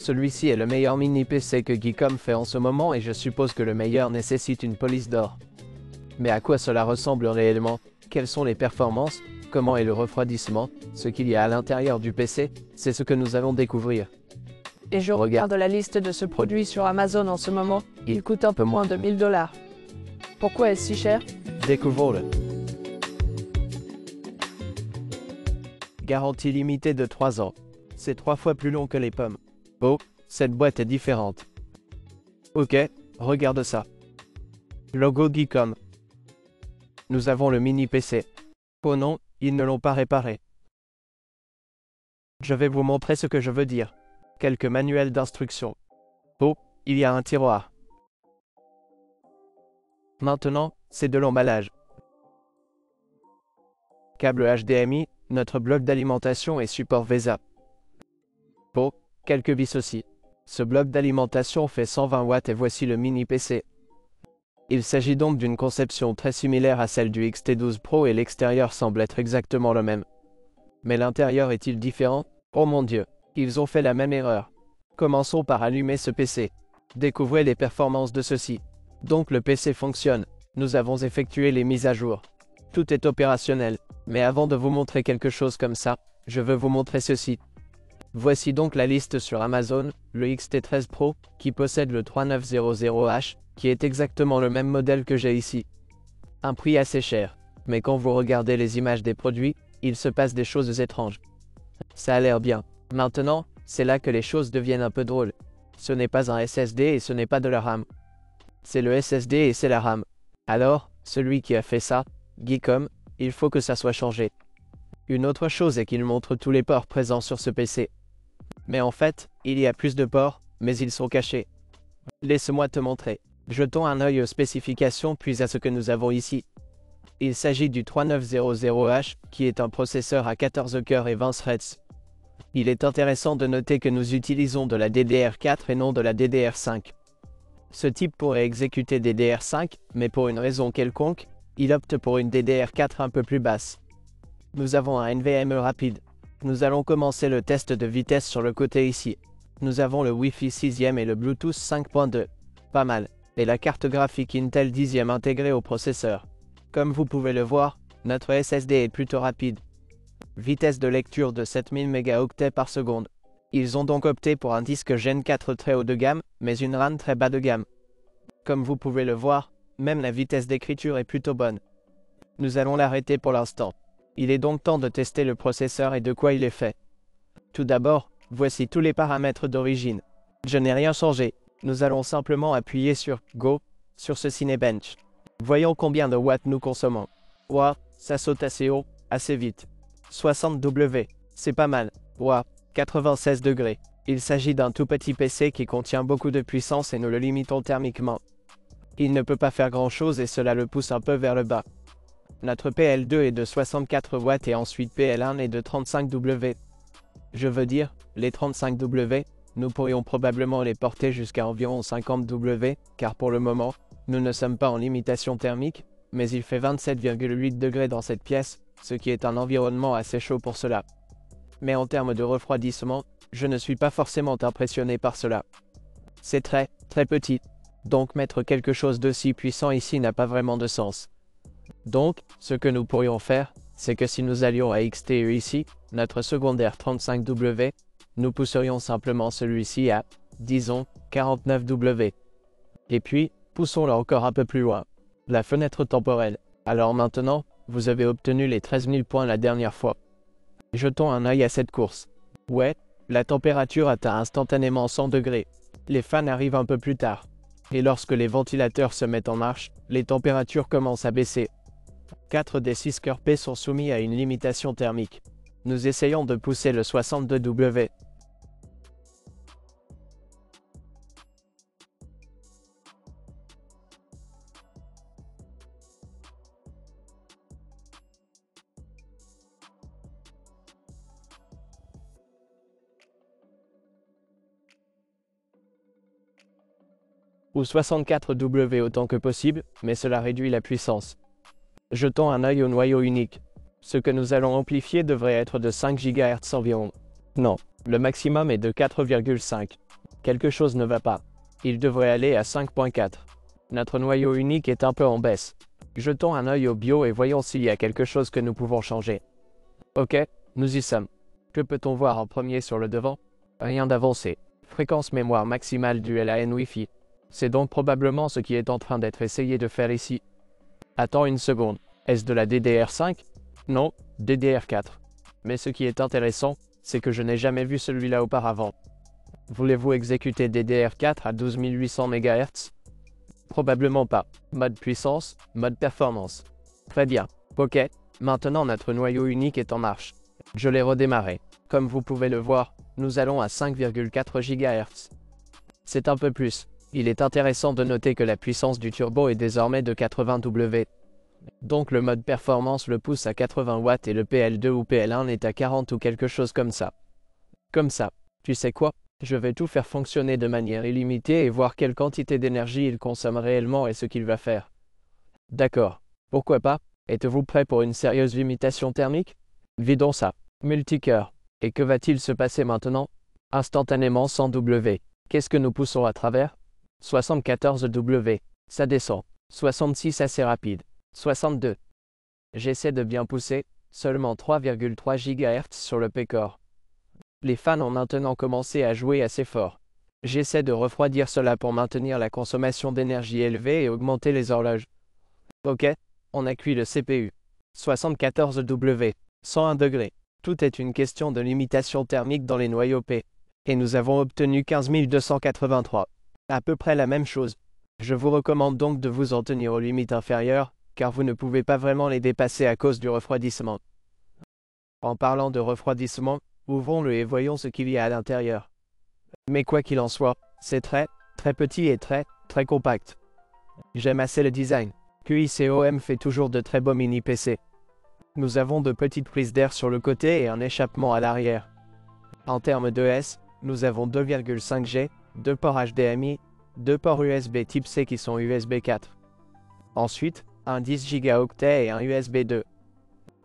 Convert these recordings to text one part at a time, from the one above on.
Celui-ci est le meilleur mini PC que Geekom fait en ce moment et je suppose que le meilleur nécessite une police d'or. Mais à quoi cela ressemble réellement? Quelles sont les performances? Comment est le refroidissement? Ce qu'il y a à l'intérieur du PC, c'est ce que nous allons découvrir. Et je regarde la liste de ce produit sur Amazon en ce moment. Il coûte un peu moins de 1000 $. Pourquoi est-ce si cher? Découvrons-le. Garantie limitée de 3 ans. C'est 3 fois plus long que les pommes. Oh, cette boîte est différente. Ok, regarde ça. Logo Geekom. Nous avons le mini PC. Oh non, ils ne l'ont pas réparé. Je vais vous montrer ce que je veux dire. Quelques manuels d'instruction. Oh, il y a un tiroir. Maintenant, c'est de l'emballage. Câble HDMI, notre bloc d'alimentation et support VESA. Oh, quelques vis aussi. Ce bloc d'alimentation fait 120 watts et voici le mini PC. Il s'agit donc d'une conception très similaire à celle du XT12 Pro et l'extérieur semble être exactement le même. Mais l'intérieur est-il différent? Oh mon Dieu, ils ont fait la même erreur. Commençons par allumer ce PC. Découvrez les performances de ceci. Donc le PC fonctionne. Nous avons effectué les mises à jour. Tout est opérationnel. Mais avant de vous montrer quelque chose comme ça, je veux vous montrer ceci. Voici donc la liste sur Amazon, le XT13 Pro, qui possède le 3900H, qui est exactement le même modèle que j'ai ici. Un prix assez cher. Mais quand vous regardez les images des produits, il se passe des choses étranges. Ça a l'air bien. Maintenant, c'est là que les choses deviennent un peu drôles. Ce n'est pas un SSD et ce n'est pas de la RAM. C'est le SSD et c'est la RAM. Alors, celui qui a fait ça, Geekom, il faut que ça soit changé. Une autre chose est qu'il montre tous les ports présents sur ce PC. Mais en fait, il y a plus de ports, mais ils sont cachés. Laisse-moi te montrer. Jetons un œil aux spécifications puis à ce que nous avons ici. Il s'agit du 3900H, qui est un processeur à 14 cœurs et 20 threads. Il est intéressant de noter que nous utilisons de la DDR4 et non de la DDR5. Ce type pourrait exécuter DDR5, mais pour une raison quelconque, il opte pour une DDR4 un peu plus basse. Nous avons un NVMe rapide. Nous allons commencer le test de vitesse sur le côté ici. Nous avons le Wi-Fi 6e et le Bluetooth 5.2. Pas mal. Et la carte graphique Intel 10e intégrée au processeur. Comme vous pouvez le voir, notre SSD est plutôt rapide. Vitesse de lecture de 7000 mégaoctets par seconde. Ils ont donc opté pour un disque Gen 4 très haut de gamme, mais une RAM très bas de gamme. Comme vous pouvez le voir, même la vitesse d'écriture est plutôt bonne. Nous allons l'arrêter pour l'instant. Il est donc temps de tester le processeur et de quoi il est fait. Tout d'abord, voici tous les paramètres d'origine. Je n'ai rien changé. Nous allons simplement appuyer sur Go, sur ce Cinebench. Voyons combien de watts nous consommons. Ouah, ça saute assez haut, assez vite. 60 W, c'est pas mal. Ouah, 96 degrés. Il s'agit d'un tout petit PC qui contient beaucoup de puissance et nous le limitons thermiquement. Il ne peut pas faire grand chose et cela le pousse un peu vers le bas. Notre PL2 est de 64 watts et ensuite PL1 est de 35 W. Je veux dire, les 35 W, nous pourrions probablement les porter jusqu'à environ 50 W, car pour le moment, nous ne sommes pas en limitation thermique, mais il fait 27,8 degrés dans cette pièce, ce qui est un environnement assez chaud pour cela. Mais en termes de refroidissement, je ne suis pas forcément impressionné par cela. C'est très petit. Donc mettre quelque chose d'aussi puissant ici n'a pas vraiment de sens. Donc, ce que nous pourrions faire, c'est que si nous allions à XTE ici, notre secondaire 35W, nous pousserions simplement celui-ci à, disons, 49W. Et puis, poussons-le encore un peu plus loin. La fenêtre temporelle. Alors maintenant, vous avez obtenu les 13 000 points la dernière fois. Jetons un œil à cette course. Ouais, la température atteint instantanément 100 degrés. Les fans arrivent un peu plus tard. Et lorsque les ventilateurs se mettent en marche, les températures commencent à baisser. 4 des 6 cœurs P sont soumis à une limitation thermique. Nous essayons de pousser le 62W. Ou 64W autant que possible, mais cela réduit la puissance. Jetons un œil au noyau unique. Ce que nous allons amplifier devrait être de 5 GHz environ. Non, le maximum est de 4,5. Quelque chose ne va pas. Il devrait aller à 5,4. Notre noyau unique est un peu en baisse. Jetons un œil au bio et voyons s'il y a quelque chose que nous pouvons changer. Ok, nous y sommes. Que peut-on voir en premier sur le devant? Rien d'avancé. Fréquence mémoire maximale du LAN Wi-Fi. C'est donc probablement ce qui est en train d'être essayé de faire ici. Attends une seconde. Est-ce de la DDR5? Non, DDR4. Mais ce qui est intéressant, c'est que je n'ai jamais vu celui-là auparavant. Voulez-vous exécuter DDR4 à 12800 MHz? Probablement pas. Mode puissance, mode performance. Très bien. Ok, maintenant notre noyau unique est en marche. Je l'ai redémarré. Comme vous pouvez le voir, nous allons à 5,4 GHz. C'est un peu plus. Il est intéressant de noter que la puissance du turbo est désormais de 80 W. Donc le mode performance le pousse à 80 watts et le PL2 ou PL1 est à 40 ou quelque chose comme ça. Comme ça. Tu sais quoi? Je vais tout faire fonctionner de manière illimitée et voir quelle quantité d'énergie il consomme réellement et ce qu'il va faire. D'accord. Pourquoi pas? Êtes-vous prêt pour une sérieuse limitation thermique? Vidons ça. Multicœur. Et que va-t-il se passer maintenant? Instantanément 100 W. Qu'est-ce que nous poussons à travers? 74 W. Ça descend. 66 assez rapide. 62. J'essaie de bien pousser. Seulement 3,3 GHz sur le P-Core. Les fans ont maintenant commencé à jouer assez fort. J'essaie de refroidir cela pour maintenir la consommation d'énergie élevée et augmenter les horloges. Ok, on a cuit le CPU. 74 W, 101 degrés. Tout est une question de limitation thermique dans les noyaux P. Et nous avons obtenu 15 283. À peu près la même chose. Je vous recommande donc de vous en tenir aux limites inférieures, car vous ne pouvez pas vraiment les dépasser à cause du refroidissement. En parlant de refroidissement, ouvrons-le et voyons ce qu'il y a à l'intérieur. Mais quoi qu'il en soit, c'est très petit et très compact. J'aime assez le design. QICOM fait toujours de très beaux mini-PC. Nous avons de petites prises d'air sur le côté et un échappement à l'arrière. En termes d'ES, nous avons 2,5G, 2 ports HDMI, 2 ports USB Type C qui sont USB 4. Ensuite, un 10 Go et un USB 2.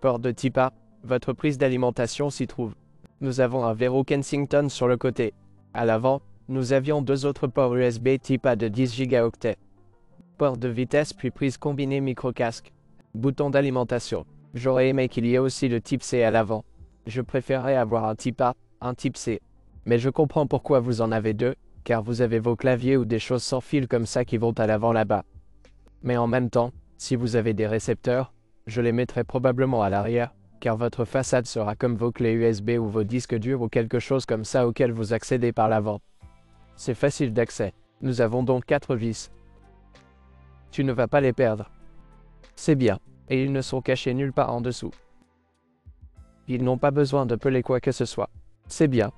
Port de type A, votre prise d'alimentation s'y trouve. Nous avons un verrou Kensington sur le côté. À l'avant, nous avions 2 autres ports USB type A de 10 Go. Port de vitesse puis prise combinée micro-casque. Bouton d'alimentation. J'aurais aimé qu'il y ait aussi le type C à l'avant. Je préférerais avoir un type A, un type C. Mais je comprends pourquoi vous en avez deux, car vous avez vos claviers ou des choses sans fil comme ça qui vont à l'avant là-bas. Mais en même temps, si vous avez des récepteurs, je les mettrai probablement à l'arrière, car votre façade sera comme vos clés USB ou vos disques durs ou quelque chose comme ça auquel vous accédez par l'avant. C'est facile d'accès. Nous avons donc 4 vis. Tu ne vas pas les perdre. C'est bien, et ils ne sont cachés nulle part en dessous. Ils n'ont pas besoin de peler quoi que ce soit. C'est bien.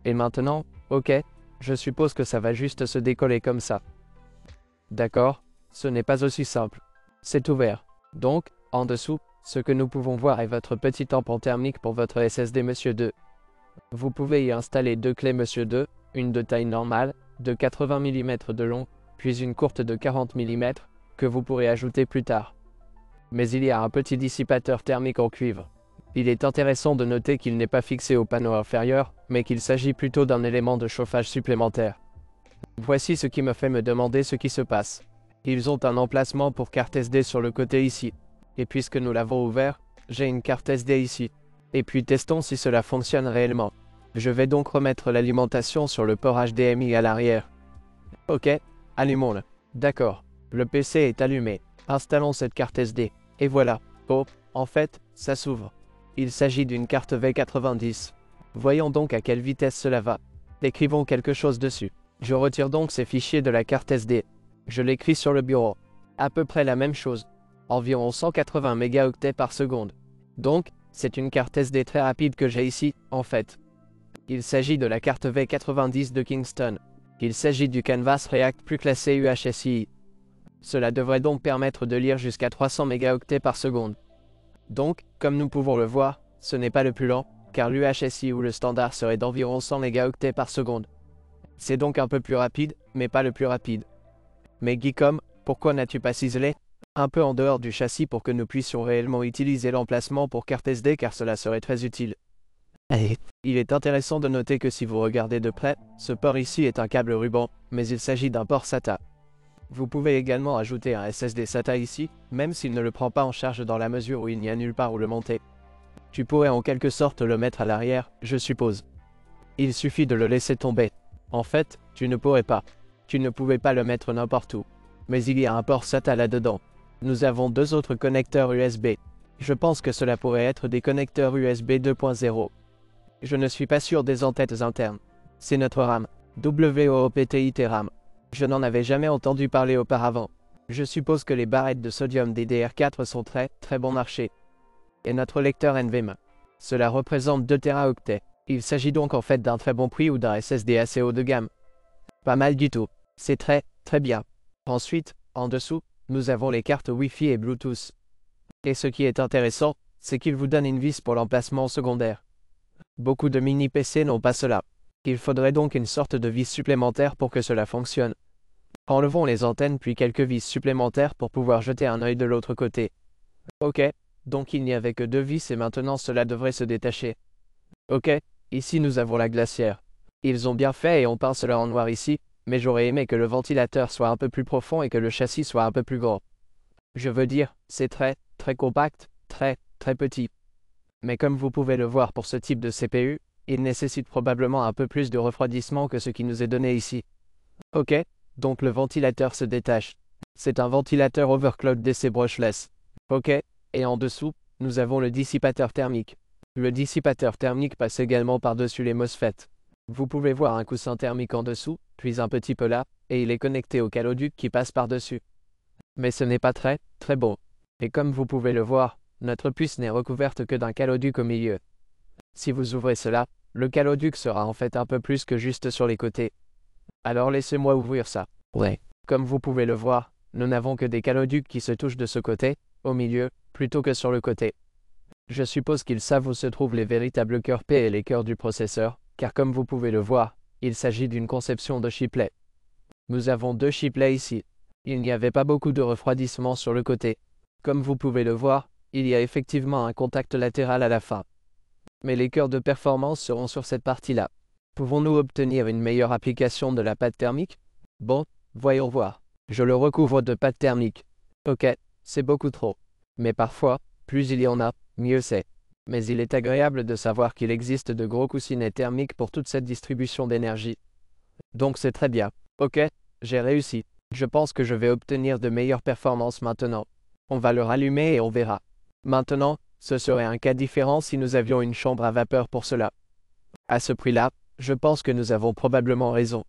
Et maintenant, ok, je suppose que ça va juste se décoller comme ça. D'accord, ce n'est pas aussi simple. C'est ouvert. Donc, en dessous, ce que nous pouvons voir est votre petit tampon thermique pour votre SSD Monsieur 2. Vous pouvez y installer 2 clés Monsieur 2, une de taille normale, de 80 mm de long, puis une courte de 40 mm, que vous pourrez ajouter plus tard. Mais il y a un petit dissipateur thermique en cuivre. Il est intéressant de noter qu'il n'est pas fixé au panneau inférieur, mais qu'il s'agit plutôt d'un élément de chauffage supplémentaire. Voici ce qui me fait me demander ce qui se passe. Ils ont un emplacement pour carte SD sur le côté ici. Et puisque nous l'avons ouvert, j'ai une carte SD ici. Et puis testons si cela fonctionne réellement. Je vais donc remettre l'alimentation sur le port HDMI à l'arrière. Ok, allumons-le. D'accord, le PC est allumé. Installons cette carte SD. Et voilà. Oh, en fait, ça s'ouvre. Il s'agit d'une carte V90. Voyons donc à quelle vitesse cela va. Écrivons quelque chose dessus. Je retire donc ces fichiers de la carte SD. Je l'écris sur le bureau. À peu près la même chose. Environ 180 mégaoctets par seconde. Donc, c'est une carte SD très rapide que j'ai ici, en fait. Il s'agit de la carte V90 de Kingston. Il s'agit du Canvas React plus classé UHSI. Cela devrait donc permettre de lire jusqu'à 300 mégaoctets par seconde. Donc, comme nous pouvons le voir, ce n'est pas le plus lent, car l'UHSI ou le standard serait d'environ 100 mégaoctets par seconde. C'est donc un peu plus rapide, mais pas le plus rapide. Mais Geekom, pourquoi n'as-tu pas ciselé un peu en dehors du châssis pour que nous puissions réellement utiliser l'emplacement pour carte SD car cela serait très utile. Allez. Il est intéressant de noter que si vous regardez de près, ce port ici est un câble ruban, mais il s'agit d'un port SATA. Vous pouvez également ajouter un SSD SATA ici, même s'il ne le prend pas en charge dans la mesure où il n'y a nulle part où le monter. Tu pourrais en quelque sorte le mettre à l'arrière, je suppose. Il suffit de le laisser tomber. En fait, tu ne pourrais pas. Tu ne pouvais pas le mettre n'importe où. Mais il y a un port SATA là-dedans. Nous avons deux autres connecteurs USB. Je pense que cela pourrait être des connecteurs USB 2.0. Je ne suis pas sûr des entêtes internes. C'est notre RAM. WOOPTIT RAM. Je n'en avais jamais entendu parler auparavant. Je suppose que les barrettes de sodium DDR4 sont très bon marché. Et notre lecteur NVMe. Cela représente 2 Teraoctets. Il s'agit donc en fait d'un très bon prix ou d'un SSD assez haut de gamme. Pas mal du tout. C'est très bien. Ensuite, en dessous, nous avons les cartes Wi-Fi et Bluetooth. Et ce qui est intéressant, c'est qu'il vous donne une vis pour l'emplacement secondaire. Beaucoup de mini-PC n'ont pas cela. Il faudrait donc une sorte de vis supplémentaire pour que cela fonctionne. Enlevons les antennes puis quelques vis supplémentaires pour pouvoir jeter un œil de l'autre côté. Ok, donc il n'y avait que 2 vis et maintenant cela devrait se détacher. Ok, ici nous avons la glacière. Ils ont bien fait et on peint cela en noir ici, mais j'aurais aimé que le ventilateur soit un peu plus profond et que le châssis soit un peu plus grand. Je veux dire, c'est très compact, très petit. Mais comme vous pouvez le voir pour ce type de CPU, il nécessite probablement un peu plus de refroidissement que ce qui nous est donné ici. Ok, donc le ventilateur se détache. C'est un ventilateur overclock DC brushless. Ok, et en dessous, nous avons le dissipateur thermique. Le dissipateur thermique passe également par-dessus les MOSFET. Vous pouvez voir un coussin thermique en dessous, puis un petit peu là, et il est connecté au caloduc qui passe par-dessus. Mais ce n'est pas très bon. Et comme vous pouvez le voir, notre puce n'est recouverte que d'un caloduc au milieu. Si vous ouvrez cela, le caloduc sera en fait un peu plus que juste sur les côtés. Alors laissez-moi ouvrir ça. Ouais. Comme vous pouvez le voir, nous n'avons que des caloducs qui se touchent de ce côté, au milieu, plutôt que sur le côté. Je suppose qu'ils savent où se trouvent les véritables cœurs P et les cœurs du processeur, car comme vous pouvez le voir, il s'agit d'une conception de chiplet. Nous avons 2 chiplets ici. Il n'y avait pas beaucoup de refroidissement sur le côté. Comme vous pouvez le voir, il y a effectivement un contact latéral à la fin. Mais les cœurs de performance seront sur cette partie-là. Pouvons-nous obtenir une meilleure application de la pâte thermique? Bon, voyons voir. Je le recouvre de pâte thermique. Ok, c'est beaucoup trop. Mais parfois, plus il y en a, mieux c'est. Mais il est agréable de savoir qu'il existe de gros coussinets thermiques pour toute cette distribution d'énergie. Donc c'est très bien. Ok, j'ai réussi. Je pense que je vais obtenir de meilleures performances maintenant. On va le rallumer et on verra. Maintenant, ce serait un cas différent si nous avions une chambre à vapeur pour cela. À ce prix-là, je pense que nous avons probablement raison.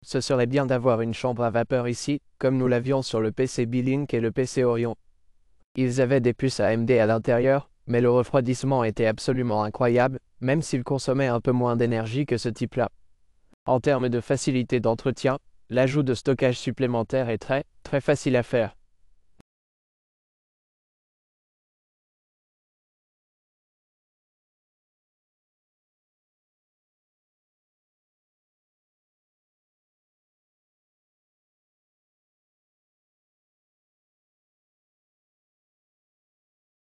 Ce serait bien d'avoir une chambre à vapeur ici, comme nous l'avions sur le PC Beelink et le PC Orion. Ils avaient des puces AMD à l'intérieur, mais le refroidissement était absolument incroyable, même s'il consommait un peu moins d'énergie que ce type-là. En termes de facilité d'entretien, l'ajout de stockage supplémentaire est très facile à faire.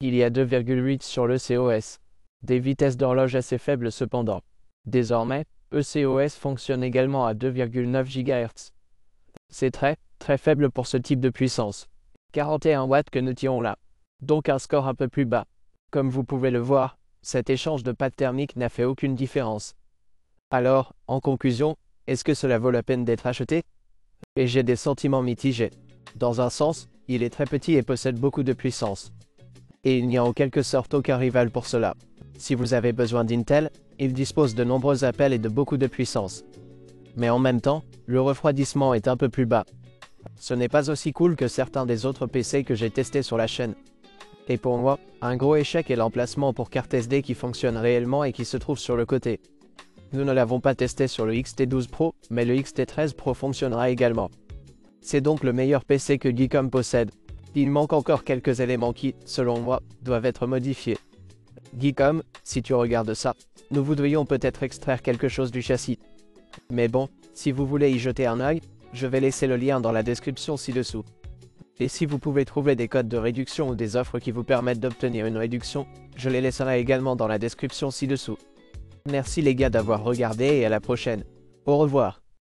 Il y a 2,8 sur le COS. Des vitesses d'horloge assez faibles cependant. Désormais, ECOS fonctionne également à 2,9 GHz. C'est très faible pour ce type de puissance. 41 watts que nous tirons là. Donc un score un peu plus bas. Comme vous pouvez le voir, cet échange de pâte thermique n'a fait aucune différence. Alors, en conclusion, est-ce que cela vaut la peine d'être acheté? Et j'ai des sentiments mitigés. Dans un sens, il est très petit et possède beaucoup de puissance. Et il n'y a en quelque sorte aucun rival pour cela. Si vous avez besoin d'Intel, il dispose de nombreux appels et de beaucoup de puissance. Mais en même temps, le refroidissement est un peu plus bas. Ce n'est pas aussi cool que certains des autres PC que j'ai testés sur la chaîne. Et pour moi, un gros échec est l'emplacement pour carte SD qui fonctionne réellement et qui se trouve sur le côté. Nous ne l'avons pas testé sur le XT12 Pro, mais le XT13 Pro fonctionnera également. C'est donc le meilleur PC que Geekom possède. Il manque encore quelques éléments qui, selon moi, doivent être modifiés. Geekom, si tu regardes ça, nous voudrions peut-être extraire quelque chose du châssis. Mais bon, si vous voulez y jeter un œil, je vais laisser le lien dans la description ci-dessous. Et si vous pouvez trouver des codes de réduction ou des offres qui vous permettent d'obtenir une réduction, je les laisserai également dans la description ci-dessous. Merci les gars d'avoir regardé et à la prochaine. Au revoir.